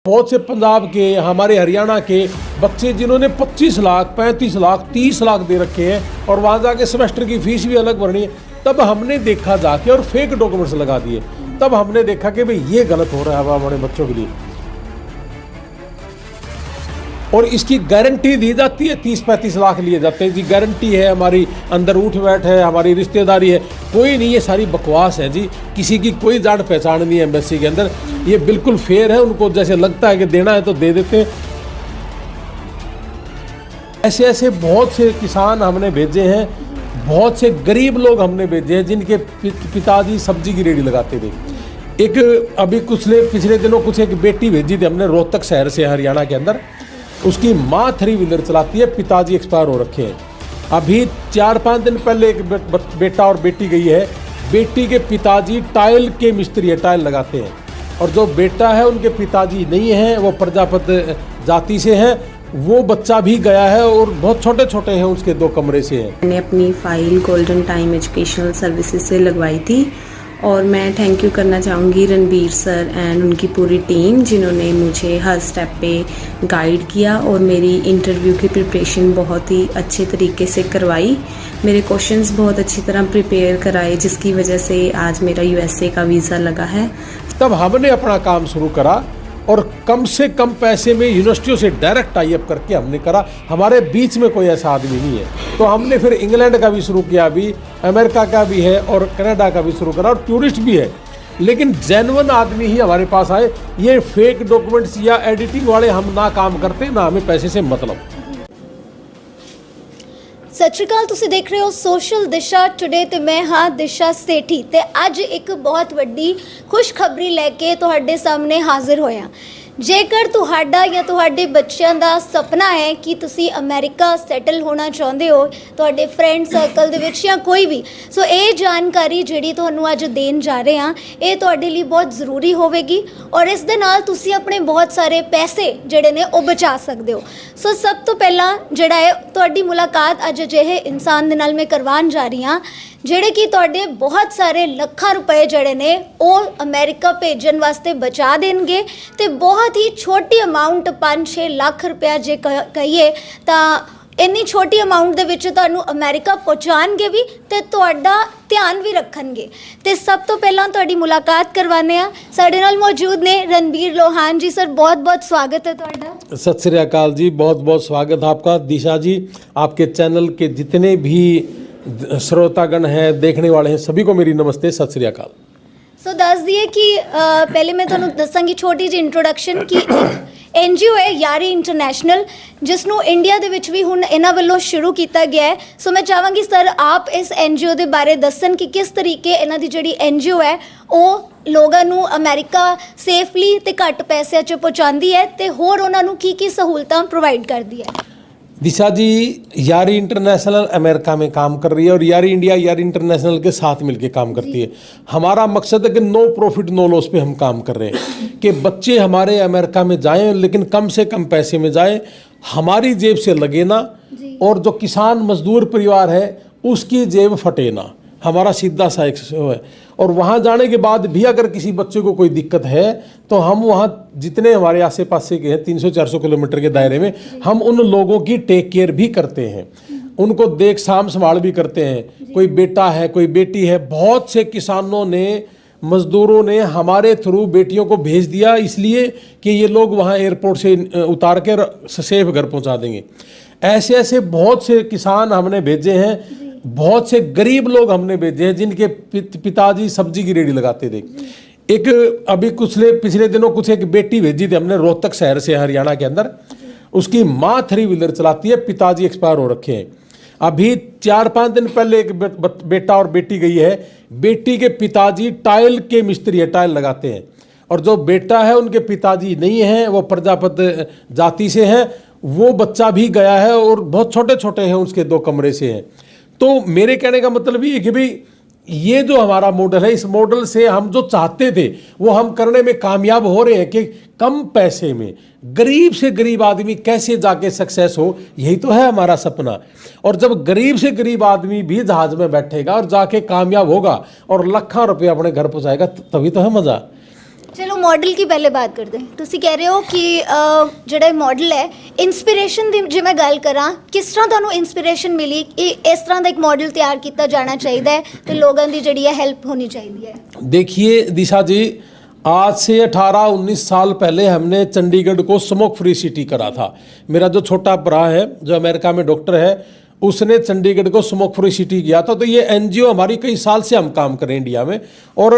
बहुत से पंजाब के, हमारे हरियाणा के बच्चे जिन्होंने 25 लाख, 35 लाख, 30 लाख दे रखे हैं और वहाँ जाके सेमेस्टर की फीस भी अलग भरनी है। तब हमने देखा जाके और फेक डॉक्यूमेंट्स लगा दिए। तब हमने देखा कि भाई ये गलत हो रहा है हमारे बच्चों के लिए, और इसकी गारंटी दी जाती है। 30-35 लाख लिए जाते हैं जी, गारंटी है, हमारी अंदर उठ बैठ है, हमारी रिश्तेदारी है। कोई नहीं, ये सारी बकवास है जी। किसी की कोई जान पहचान नहीं है एम्बेसी के अंदर। ये बिल्कुल फेयर है, उनको जैसे लगता है कि देना है तो दे देते हैं। ऐसे ऐसे बहुत से किसान हमने भेजे हैं, बहुत से गरीब लोग हमने भेजे हैं जिनके पिताजी सब्जी की रेडी लगाते थे। एक अभी पिछले दिनों कुछ एक बेटी भेजी थी हमने रोहतक शहर से, हरियाणा के अंदर। उसकी माँ 3 व्हीलर चलाती है, पिताजी एक्सपायर हो रखे हैं। अभी 4-5 दिन पहले एक बेटा और बेटी गई है। बेटी के पिताजी टाइल के मिस्त्री है, टाइल लगाते हैं, और जो बेटा है उनके पिताजी नहीं हैं, वो प्रजापत जाति से हैं। वो बच्चा भी गया है और बहुत छोटे छोटे हैं, उसके 2 कमरे से हैं। मैंने अपनी file golden time educational services से लगवाई थी, और मैं थैंक यू करना चाहूँगी रणबीर सर एंड उनकी पूरी टीम, जिन्होंने मुझे हर स्टेप पे गाइड किया और मेरी इंटरव्यू की प्रिपरेशन बहुत ही अच्छे तरीके से करवाई। मेरे क्वेश्चंस बहुत अच्छी तरह प्रिपेयर कराए, जिसकी वजह से आज मेरा यूएसए का वीज़ा लगा है। तब हमने अपना काम शुरू करा और कम से कम पैसे में यूनिवर्सिटियों से डायरेक्ट टाई अप करके हमने करा। हमारे बीच में कोई ऐसा आदमी नहीं है। तो हमने फिर इंग्लैंड का भी शुरू किया, अभी अमेरिका का भी है और कनाडा का भी शुरू करा, और टूरिस्ट भी है। लेकिन जेन्युइन आदमी ही हमारे पास आए। ये फेक डॉक्यूमेंट्स या एडिटिंग वाले हम ना काम करते, ना हमें पैसे से मतलब। सत श्री अकाल, तुसीं देख रहे हो सोशल दिशा टुडे ते मैं हाँ दिशा सेठी ते अज एक बहुत वड्डी खुशखबरी लैके तुहाडे सामने हाजिर होया। जेकर तुहाडा या तुहाडे बच्चों का सपना है कि तुसी अमेरिका सैटल होना चाहते हो, तुहाडे फ्रेंड सर्कल दे विच या कोई भी, सो ये जानकारी जिहड़ी तुहानू अज देन जा रहे हैं, ये तुहाडे लिए बहुत ज़रूरी होवेगी, और इस दे नाल तुसी अपने बहुत सारे पैसे जिहड़े ने वो बचा सकते हो। सो सब तो पहला जिहड़ा है तुहाडी मुलाकात अज अजिहे इंसान दे नाल मैं करवान जा रही हाँ, ਜਿਹੜੇ कि तुहाडे बहुत सारे ਲੱਖਾਂ रुपए ਜਿਹੜੇ ने वो अमेरिका भेजन वास्ते बचा देंगे। तो बहुत ही छोटी अमाउंट 5-6 लाख रुपया जे कहिए तो इन्नी छोटी अमाउंट दे विच तुहानू अमेरिका पहुँचाणगे भी ते तुहाडा ध्यान भी रखणगे। तो सब तो पहला तुहाडी मुलाकात करवाने आ। साडे नाल मौजूद ने रणबीर लोहान जी। सर बहुत बहुत स्वागत है तुहाडा। सत श्री अकाल जी, बहुत बहुत स्वागत आपका। दिशा जी, आपके चैनल के जितने भी श्रोतागण हैं, देखने वाले हैं, सभी को मेरी नमस्ते, सत श्री अकाल। सो दस दिए कि पहले मैं तुहानू दसांगी छोटी जी इंट्रोडक्शन कि NGO है यारी इंटरनेशनल, जिसनों इंडिया दे विच भी हुण इन्हां वल्लों शुरू किया गया है। सो मैं चाहांगी सर आप इस NGO दे बारे दसन कि किस तरीके इन्हां दी जिहड़ी NGO है वो लोगों नू अमेरिका सेफली ते घट पैसे च पहुँचाती है, तो होर उन्हां नू की सहूलतां प्रोवाइड करती है। दिशा जी, यारी इंटरनेशनल अमेरिका में काम कर रही है और यारी इंडिया यारी इंटरनेशनल के साथ मिलकर काम करती है। हमारा मकसद है कि नो प्रॉफिट नो लॉस पे हम काम कर रहे हैं कि बच्चे हमारे अमेरिका में जाएं, लेकिन कम से कम पैसे में जाएं, हमारी जेब से लगे ना, और जो किसान मजदूर परिवार है उसकी जेब फटे ना। हमारा सीधा सा एक है। और वहाँ जाने के बाद भी अगर किसी बच्चे को कोई दिक्कत है तो हम वहाँ जितने हमारे आसे पास के हैं 300-400 किलोमीटर के दायरे में, हम उन लोगों की टेक केयर भी करते हैं, उनको देख साम संभाल भी करते हैं। कोई बेटा है, कोई बेटी है। बहुत से किसानों ने, मजदूरों ने हमारे थ्रू बेटियों को भेज दिया, इसलिए कि ये लोग वहाँ एयरपोर्ट से उतार कर सेफ घर पहुँचा देंगे। ऐसे ऐसे बहुत से किसान हमने भेजे हैं, बहुत से गरीब लोग हमने भेजे हैं जिनके पिताजी सब्जी की रेडी लगाते थे। एक अभी पिछले दिनों कुछ एक बेटी भेजी थी हमने रोहतक शहर से, हरियाणा के अंदर। उसकी माँ 3 व्हीलर चलाती है, पिताजी एक्सपायर हो रखे हैं। अभी 4-5 दिन पहले एक बेटा और बेटी गई है। बेटी के पिताजी टाइल के मिस्त्री है, टाइल लगाते हैं, और जो बेटा है उनके पिताजी नहीं हैं, वो प्रजापत जाति से हैं। वो बच्चा भी गया है और बहुत छोटे छोटे हैं, उसके 2 कमरे से हैं। तो मेरे कहने का मतलब ये है कि भाई ये जो हमारा मॉडल है, इस मॉडल से हम जो चाहते थे वो हम करने में कामयाब हो रहे हैं कि कम पैसे में गरीब से गरीब आदमी कैसे जाके सक्सेस हो, यही तो है हमारा सपना। और जब गरीब से गरीब आदमी भी जहाज में बैठेगा और जाके कामयाब होगा और लाखों रुपये अपने घर पहुँचाएगा, तभी तो है मज़ा। ਚਲੋ ਮਾਡਲ ਕੀ ਪਹਿਲੇ ਬਾਤ ਕਰਦੇ ਹਾਂ। ਤੁਸੀਂ ਕਹਿ ਰਹੇ ਹੋ ਕਿ ਜਿਹੜਾ ਮਾਡਲ ਹੈ ਇਨਸਪੀਰੇਸ਼ਨ ਦੀ ਜੇ ਮੈਂ ਗੱਲ ਕਰਾਂ ਕਿਸ ਤਰ੍ਹਾਂ ਤੁਹਾਨੂੰ ਇਨਸਪੀਰੇਸ਼ਨ ਮਿਲੀ ਕਿ ਇਸ ਤਰ੍ਹਾਂ ਦਾ ਇੱਕ ਮਾਡਲ ਤਿਆਰ ਕੀਤਾ ਜਾਣਾ ਚਾਹੀਦਾ ਹੈ ਤੇ ਲੋਕਾਂ ਦੀ ਜਿਹੜੀ ਹੈ ਹੈਲਪ ਹੋਣੀ ਚਾਹੀਦੀ ਹੈ। देखिए दिशा जी, आज से 18-19 साल पहले हमने चंडीगढ़ को स्मोक फ्री सिटी करा था। मेरा जो छोटा भरा है जो अमेरिका में डॉक्टर है, उसने चंडीगढ़ को स्मोक फ्री सिटी किया था। तो ये एनजीओ हमारी कई साल से हम काम कर रहे हैं इंडिया में, और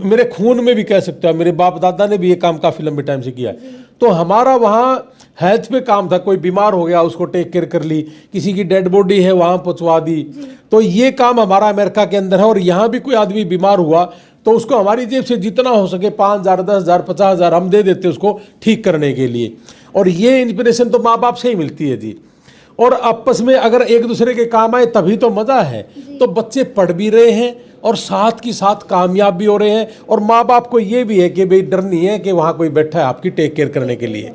मेरे खून में भी कह सकते हो, मेरे बाप दादा ने भी ये काम काफ़ी लंबे टाइम से किया है। तो हमारा वहाँ हेल्थ पे काम था, कोई बीमार हो गया उसको टेक केयर कर ली, किसी की डेड बॉडी है वहाँ पहुँचवा दी। तो ये काम हमारा अमेरिका के अंदर है। और यहाँ भी कोई आदमी बीमार हुआ तो उसको हमारी जेब से जितना हो सके 5,000, 10,000, 50,000 हम दे देते उसको ठीक करने के लिए। और ये इंस्पिरेशन तो माँ बाप से ही मिलती है जी। और आपस में अगर एक दूसरे के काम आए तभी तो मज़ा है। तो बच्चे पढ़ भी रहे हैं और साथ की साथ कामयाब भी हो रहे हैं, और माँ बाप को ये भी है कि भाई डर नहीं है कि वहाँ कोई बैठा है आपकी टेक केयर करने के लिए।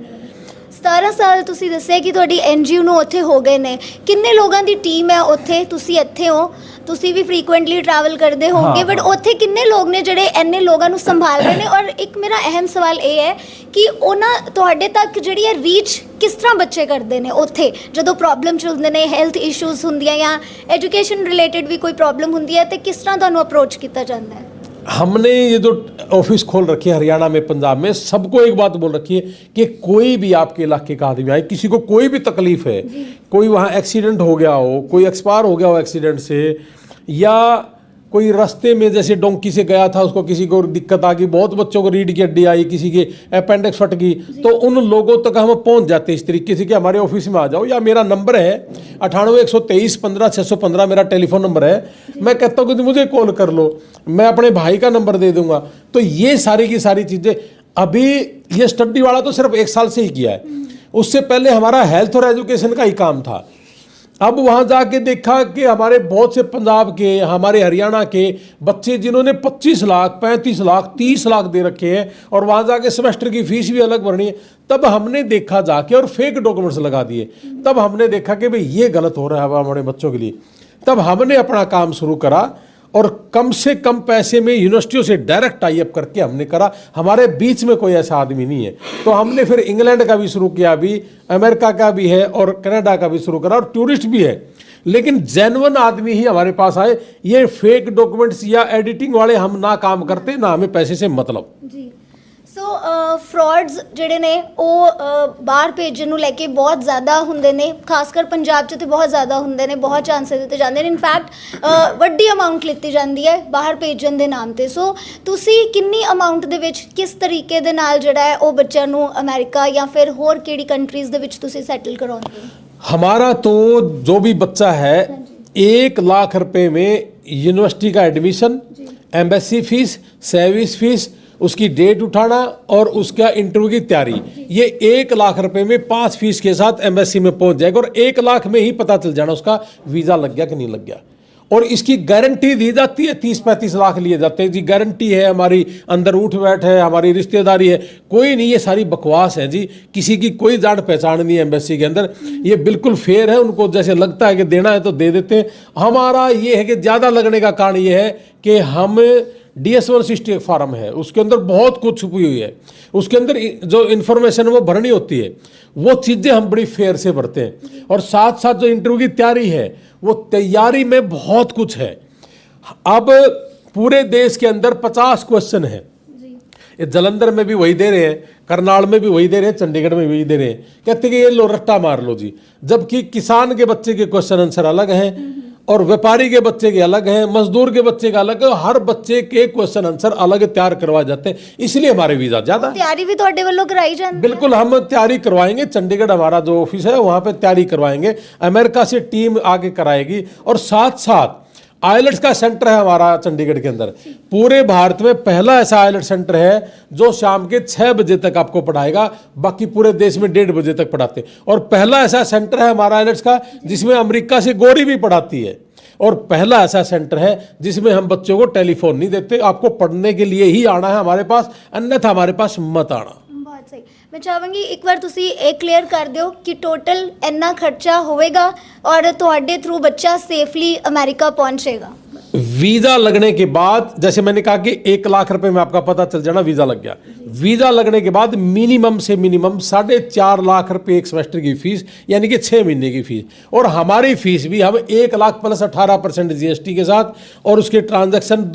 17 ਸਾਲ ਤੁਸੀਂ ਦੱਸਿਆ ਕਿ ਤੁਹਾਡੀ ਐਨਜੀਓ ਨੂੰ ਉੱਥੇ ਹੋ ਗਏ ਨੇ, ਕਿੰਨੇ ਲੋਕਾਂ ਦੀ ਟੀਮ ਹੈ ਉੱਥੇ? ਤੁਸੀਂ ਇੱਥੇ ਹੋ, ਤੁਸੀਂ ਵੀ ਫ੍ਰੀਕੁਐਂਟਲੀ ਟਰੈਵਲ ਕਰਦੇ ਹੋਵੋਗੇ, ਬਟ ਉੱਥੇ ਕਿੰਨੇ ਲੋਕ ਨੇ ਜਿਹੜੇ ਇੰਨੇ ਲੋਕਾਂ ਨੂੰ ਸੰਭਾਲ ਰਹੇ ਨੇ? ਔਰ ਇੱਕ ਮੇਰਾ ਅਹਿਮ ਸਵਾਲ ਇਹ ਹੈ ਕਿ ਉਹਨਾਂ ਤੁਹਾਡੇ ਤੱਕ ਜਿਹੜੀ ਹੈ ਰੀਚ ਕਿਸ ਤਰ੍ਹਾਂ ਬੱਚੇ ਕਰਦੇ ਨੇ ਉੱਥੇ ਜਦੋਂ ਪ੍ਰੋਬਲਮ ਚੱਲਦੇ ਨੇ, ਹੈਲਥ ਇਸ਼ੂਜ਼ ਹੁੰਦੀਆਂ ਜਾਂ ਐਜੂਕੇਸ਼ਨ ਰਿਲੇਟਡ ਵੀ ਕੋਈ ਪ੍ਰੋਬਲਮ ਹੁੰਦੀ ਹੈ, ਤੇ ਕਿਸ ਤਰ੍ਹਾਂ ਤੁਹਾਨੂੰ ਅਪਰੋਚ ਕੀਤਾ ਜਾਂਦਾ ਹੈ? हमने ये जो ऑफिस खोल रखी है हरियाणा में, पंजाब में, सबको एक बात बोल रखी है कि कोई भी आपके इलाके का आदमी आए, किसी को कोई भी तकलीफ है, कोई वहाँ एक्सीडेंट हो गया हो, कोई एक्सपायर हो गया हो एक्सीडेंट से, या कोई रास्ते में जैसे डोंकी से गया था उसको किसी को दिक्कत आ गई, बहुत बच्चों को रीढ़ की हड्डी आई, किसी के अपेंडिक्स फट गई, तो उन लोगों तक हम पहुंच जाते हैं इस तरीके से कि हमारे ऑफिस में आ जाओ। या मेरा नंबर है 98-123-15-615 मेरा टेलीफोन नंबर है। मैं कहता हूँ कि मुझे कॉल कर लो, मैं अपने भाई का नंबर दे दूंगा। तो ये सारी की सारी चीज़ें, अभी ये स्टडी वाला तो सिर्फ 1 साल से ही किया है, उससे पहले हमारा हेल्थ और एजुकेशन का ही काम था। अब वहाँ जाके देखा कि हमारे बहुत से पंजाब के, हमारे हरियाणा के बच्चे जिन्होंने 25 लाख, 35 लाख, 30 लाख दे रखे हैं, और वहाँ जाके सेमेस्टर की फीस भी अलग भरनी है। तब हमने देखा जाके और फेक डॉक्यूमेंट्स लगा दिए। तब हमने देखा कि भाई ये गलत हो रहा है हमारे बच्चों के लिए। तब हमने अपना काम शुरू करा, और कम से कम पैसे में यूनिवर्सिटियों से डायरेक्ट टाई अप करके हमने करा। हमारे बीच में कोई ऐसा आदमी नहीं है। तो हमने फिर इंग्लैंड का भी शुरू किया, अभी अमेरिका का भी है और कनाडा का भी शुरू करा, और टूरिस्ट भी है, लेकिन जेन्युइन आदमी ही हमारे पास आए। ये फेक डॉक्यूमेंट्स या एडिटिंग वाले हम ना काम करते, ना हमें पैसे से मतलब ਜੀ। ਸੋ ਫਰਾਡਸ ਜਿਹੜੇ ਨੇ ਉਹ ਬਾਹਰ ਭੇਜਣ ਨੂੰ ਲੈ ਕੇ ਬਹੁਤ ਜ਼ਿਆਦਾ ਹੁੰਦੇ ਨੇ, ਖਾਸ ਕਰ ਪੰਜਾਬ 'ਚ ਤੇ ਬਹੁਤ ਜ਼ਿਆਦਾ ਹੁੰਦੇ ਨੇ, ਬਹੁਤ ਚਾਂਸਸ ਦਿੱਤੇ ਜਾਂਦੇ ਨੇ। ਇਨਫੈਕਟ ਵੱਡੀ ਅਮਾਉਂਟ ਲਿੱਤੀ ਜਾਂਦੀ ਹੈ ਬਾਹਰ ਭੇਜਣ ਦੇ ਨਾਮ ਤੇ। ਸੋ ਤੁਸੀਂ ਕਿੰਨੀ ਅਮਾਉਂਟ ਦੇ ਵਿੱਚ ਕਿਸ ਤਰੀਕੇ ਦੇ ਨਾਲ ਜਿਹੜਾ ਹੈ ਉਹ ਬੱਚਿਆਂ ਨੂੰ ਅਮਰੀਕਾ ਜਾਂ ਫਿਰ ਹੋਰ ਕਿਹੜੀ ਕੰਟਰੀਜ਼ ਦੇ ਵਿੱਚ ਤੁਸੀਂ ਸੈਟਲ ਕਰਵਾਉਂਦੇ ਹੋ? हमारा तो जो भी बच्चा है 1 लाख रुपए में यूनिवर्सिटी का admission, embassy fees, service fees, उसकी डेट उठाना और उसका इंटरव्यू की तैयारी, ये 1 लाख रुपए में 5 फीस के साथ एम्बेसी में पहुंच जाएगा। और 1 लाख में ही पता चल जाना उसका वीज़ा लग गया कि नहीं लग गया। और इसकी गारंटी दी जाती है, 30-35 लाख लिए जाते हैं जी, गारंटी है हमारी, अंदर उठ बैठ है, हमारी रिश्तेदारी है, कोई नहीं, ये सारी बकवास है जी। किसी की कोई जान पहचान नहीं है एम्बेसी के अंदर, ये बिल्कुल फेयर है। उनको जैसे लगता है कि देना है तो दे देते हैं। हमारा ये है कि ज़्यादा लगने का कारण ये है कि हम DS-160 फॉर्म है, उसके अंदर बहुत कुछ छुपी हुई है, उसके अंदर जो इन्फॉर्मेशन वो भरनी होती है, वो चीज़ें हम बड़ी फेयर से भरते हैं। और साथ साथ जो इंटरव्यू की तैयारी है, वो तैयारी में बहुत कुछ है। अब पूरे देश के अंदर 50 क्वेश्चन है। ये जलंधर में भी वही दे रहे हैं, करनाल में भी वही दे रहे हैं, चंडीगढ़ में भी वही दे रहे हैं। कहते हैं कि ये लो रट्टा मार लो जी। जबकि किसान के बच्चे के क्वेश्चन आंसर अलग हैं, और व्यापारी के बच्चे के अलग हैं, मजदूर के बच्चे का अलग है। हर बच्चे के क्वेश्चन आंसर अलग तैयार करवाए जाते हैं, इसलिए हमारे वीज़ा ज़्यादा। तैयारी भी ਤੁਹਾਡੇ ਵੱਲੋਂ कराई जाती है? बिल्कुल, हम तैयारी करवाएंगे। चंडीगढ़ हमारा जो ऑफिस है वहाँ पे तैयारी करवाएंगे, अमेरिका से टीम आगे कराएगी। और साथ साथ आइलेट्स का सेंटर है हमारा चंडीगढ़ के अंदर। पूरे भारत में पहला ऐसा आइलेट्स सेंटर है जो शाम के 6 बजे तक आपको पढ़ाएगा, बाकी पूरे देश में 1:30 बजे तक पढ़ाते। और पहला ऐसा सेंटर है हमारा आइलेट्स का जिसमें अमेरिका से गोरी भी पढ़ाती है। और पहला ऐसा सेंटर है जिसमें हम बच्चों को टेलीफोन नहीं देते, आपको पढ़ने के लिए ही आना है हमारे पास, अन्यथा हमारे पास मत आना। बहुत सही। मैं चाहांगी एक बार तुसी एक क्लियर कर दियो कि टोटल इतना खर्चा होएगा और ਤੁਹਾਡੇ थ्रू बच्चा सेफली अमेरिका पहुंचेगा? वीज़ा लगने के बाद, जैसे मैंने कहा कि 1 लाख रुपए में आपका पता चल जाना वीज़ा लग गया। वीज़ा लगने के बाद मिनिमम से मिनिमम 4.5 लाख रुपए एक सेमेस्टर की फीस, यानी कि 6 महीने की फीस। और हमारी फीस भी हम 1 लाख प्लस 18% GST के साथ, और उसके ट्रांजैक्शन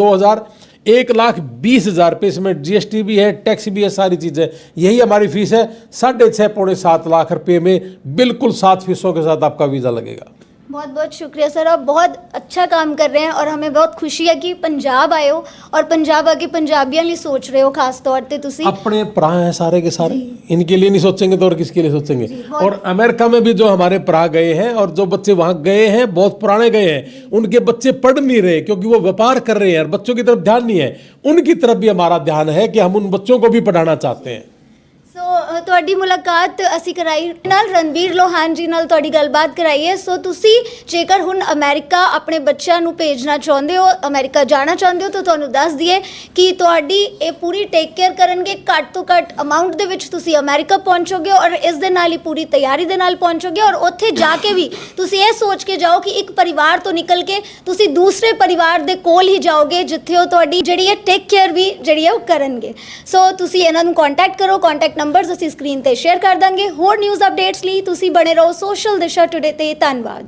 1,20,000 रुपये, इसमें GST भी है, टैक्स भी है, सारी चीज़ें। यही हमारी फीस है। 6.5 पौने 7 लाख रुपये में बिल्कुल 7 फीसों के साथ आपका वीज़ा लगेगा। बहुत बहुत शुक्रिया सर, आप बहुत अच्छा काम कर रहे हैं और हमें बहुत खुशी है कि पंजाब आए हो और पंजाब आके पंजाबियों लिए सोच रहे हो। खास तौर पे तुसी अपने भरा हैं सारे के सारे, इनके लिए नहीं सोचेंगे तो और किसके लिए सोचेंगे। बहुत। और अमेरिका में भी जो हमारे भरा गए हैं और जो बच्चे वहाँ गए हैं, बहुत पुराने गए हैं, उनके बच्चे पढ़ नहीं रहे क्योंकि वो व्यापार कर रहे हैं और बच्चों की तरफ ध्यान नहीं है। उनकी तरफ भी हमारा ध्यान है कि हम उन बच्चों को भी पढ़ाना चाहते हैं। ਸੋ ਤੁਹਾਡੀ ਮੁਲਾਕਾਤ ਅਸੀਂ ਕਰਾਈ ਨਾਲ ਰਣਬੀਰ ਲੋਹਾਨ ਜੀ ਨਾਲ ਤੁਹਾਡੀ ਗੱਲਬਾਤ ਕਰਾਈ ਹੈ। ਸੋ ਤੁਸੀਂ ਜੇਕਰ ਹੁਣ ਅਮਰੀਕਾ ਆਪਣੇ ਬੱਚਿਆਂ ਨੂੰ ਭੇਜਣਾ ਚਾਹੁੰਦੇ ਹੋ, ਅਮਰੀਕਾ ਜਾਣਾ ਚਾਹੁੰਦੇ ਹੋ, ਤਾਂ ਤੁਹਾਨੂੰ ਦੱਸ ਦਈਏ ਕਿ ਤੁਹਾਡੀ ਇਹ ਪੂਰੀ ਟੇਕ ਕੇਅਰ ਕਰਨਗੇ। ਘੱਟ ਤੋਂ ਘੱਟ ਅਮਾਊਂਟ ਦੇ ਵਿੱਚ ਤੁਸੀਂ ਅਮਰੀਕਾ ਪਹੁੰਚੋਗੇ ਔਰ ਇਸ ਦੇ ਨਾਲ ਹੀ ਪੂਰੀ ਤਿਆਰੀ ਦੇ ਨਾਲ ਪਹੁੰਚੋਗੇ। ਔਰ ਉੱਥੇ ਜਾ ਕੇ ਵੀ ਤੁਸੀਂ ਇਹ ਸੋਚ ਕੇ ਜਾਓ ਕਿ ਇੱਕ ਪਰਿਵਾਰ ਤੋਂ ਨਿਕਲ ਕੇ ਤੁਸੀਂ ਦੂਸਰੇ ਪਰਿਵਾਰ ਦੇ ਕੋਲ ਹੀ ਜਾਓਗੇ, ਜਿੱਥੇ ਉਹ ਤੁਹਾਡੀ ਜਿਹੜੀ ਹੈ ਟੇਕ ਕੇਅਰ ਵੀ ਜਿਹੜੀ ਹੈ ਉਹ ਕਰਨਗੇ। ਸੋ ਤੁਸੀਂ ਇਹਨਾਂ ਨੂੰ ਕੰਟੈਕਟ ਕਰੋ। ਕੰਟੈਕਟ ਨੰਬਰਸ ਅਸੀਂ ਸਕਰੀਨ ਤੇ ਸ਼ੇਅਰ ਕਰ ਦਾਂਗੇ। ਹੋਰ ਨਿਊਜ਼ ਅਪਡੇਟਸ ਲਈ ਤੁਸੀਂ ਬਣੇ ਰਹੋ ਸੋਸ਼ਲ ਦਿਸ਼ਾ ਟੁਡੇ ਤੇ। ਧੰਨਵਾਦ।